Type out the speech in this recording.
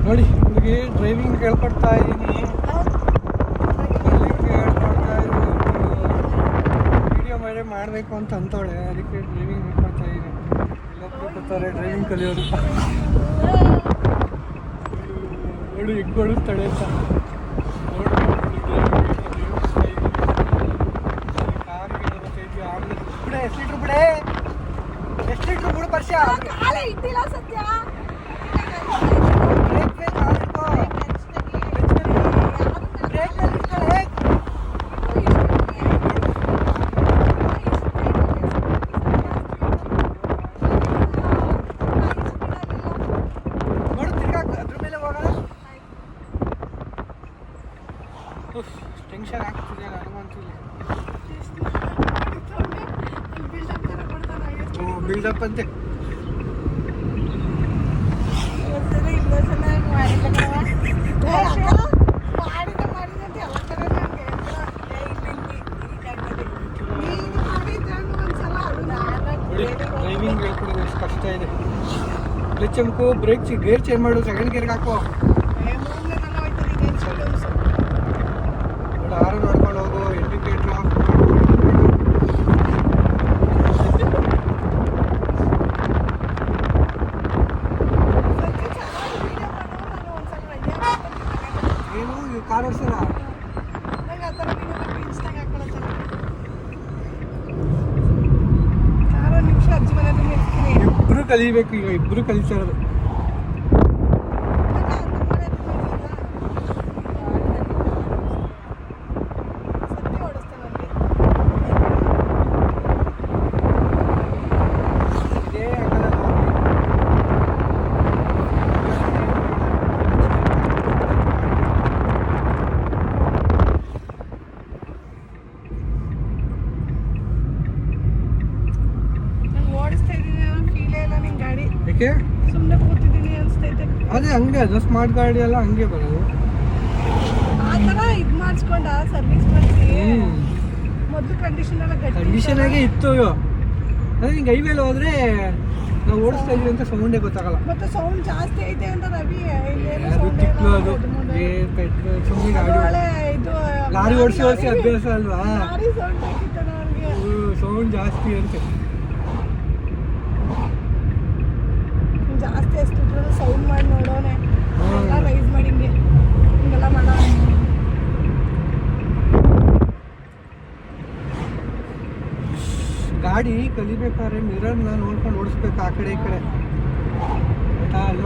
ನೋಡಿ ಹುಡುಗಿ ಡ್ರೈವಿಂಗ್ ಹೇಳ್ಕೊಡ್ತಾ ಇದ್ದೀನಿ. ವಿಡಿಯೋ ಮಾಡಬೇಕು ಅಂತ ಅಂತವಳೆ, ಅದಕ್ಕೆ ಡ್ರೈವಿಂಗ್ ಹೇಳ್ಕೊಡ್ತಾ ಇದ್ದೀನಿ. ಎಲ್ಲೊಬ್ರು ಬರ್ತಾರೆ ಡ್ರೈವಿಂಗ್ ಕಲಿಯೋರು. ಅವಳು ಹೆಂಗೆ ಓಡಿಸ್ತಾಳೆ ಅಂತ ಬಿಡೆ. ಎಷ್ಟು ಲೀಟ್ರ್ ಬಿಡೆ, ಎಷ್ಟು ಲೀಟ್ರ್ ಬಿಡು ಪರ್ಷ. ಇಟ್ಟಿಲ್ಲ ಸತ್ಯ. ಟೆನ್ಷನ್ ಆಗ್ತಿದೆ ನನಗಂತೂ. ಬಿಲ್ಡಪ್ ಅಂತೆ. ಡ್ರೈವಿಂಗ್ ಹೇಳ್ಕೊಡೋದು ಎಷ್ಟು ಕಷ್ಟ ಇದೆ. ಕ್ಲಚ್ ಅಮ್ಕು, ಬ್ರೇಕ್ ಗೇರ್ ಚೇಂಜ್ ಮಾಡು, ಸೆಕೆಂಡ್ ಗೇರ್ಗೆ ಹಾಕೋ. ಆರು ನೋಡ್ಕೊಂಡು ಹೋಗು, ಇಂಡಿಕೇಟ್ರ್ ಆಫ್ ಏನು ಕಾರ್ ಓಡಿಸೋಣ. ಇಬ್ರು ಕಲಿಬೇಕು, ಈಗ ಇಬ್ರು ಕಲಿತಾ ಇರೋದು. ಸುಮ್ಮನೆ ಕೂತಿದ್ದೀನಿ ಅನ್ಸ್ತೈತೆ. ಅದೇ ಹಂಗೆ ಅದು ಸ್ಮಾರ್ಟ್ ಗಾಡಿ ಎಲ್ಲ ಹಂಗೆ ಬರೋದು. ಆ ಥರ ಇದು ಮಾಡಿಸ್ಕೊಂಡ ಸರ್ವಿಸ್ ಮಾಡಿಸಿ ಮೊದಲು ಕಂಡೀಷನ್ ಎಲ್ಲ ಗಟ್ಟಿ ಕಂಡೀಷನ್ ಆಗೇ ಇತ್ತು. ಅದೇ ಹಿಂಗೆ ಹೈವೇಲಿ ಹೋದ್ರೆ ನಾವು ಓಡಿಸ್ತಾ ಇದೀವಿ ಅಂತ ಸೌಂಡೇ ಗೊತ್ತಾಗಲ್ಲ. ಮತ್ತೆ ಸೌಂಡ್ ಜಾಸ್ತಿ ಐತೆ ಅಂತ ರವಿ ಅದು ತಿಕ್ಲು ಅದು ಪೆಟ್ರೋಲ್ ಸುಮ್ಮನೆ ಗಾಡಿ ಇದು ಲಾರಿ ಓಡಿಸಿ ಅಭ್ಯಾಸ ಅಲ್ವಾ. ಲಾರಿ ಸೌಂಡ್ ಬೇಕಿತ್ತಾನ ಅವ್ರಿಗೆ. ಸೌಂಡ್ ಜಾಸ್ತಿ ಅಂತೆ. ಜಾಸ್ತಿ ಅಷ್ಟು ಸೌಂಡ್ ಮಾಡಿ ನೋಡೋನೆ ರೈಸ್ ಮಾಡಿ ಹಿಂಗೆಲ್ಲ ಮಾಡೋ. ಗಾಡಿ ಕಲಿಬೇಕಾದ್ರೆ ಮಿರರ್ನ ನೋಡ್ಕೊಂಡು ಓಡಿಸ್ಬೇಕು ಆ ಕಡೆ ಈ ಕಡೆ.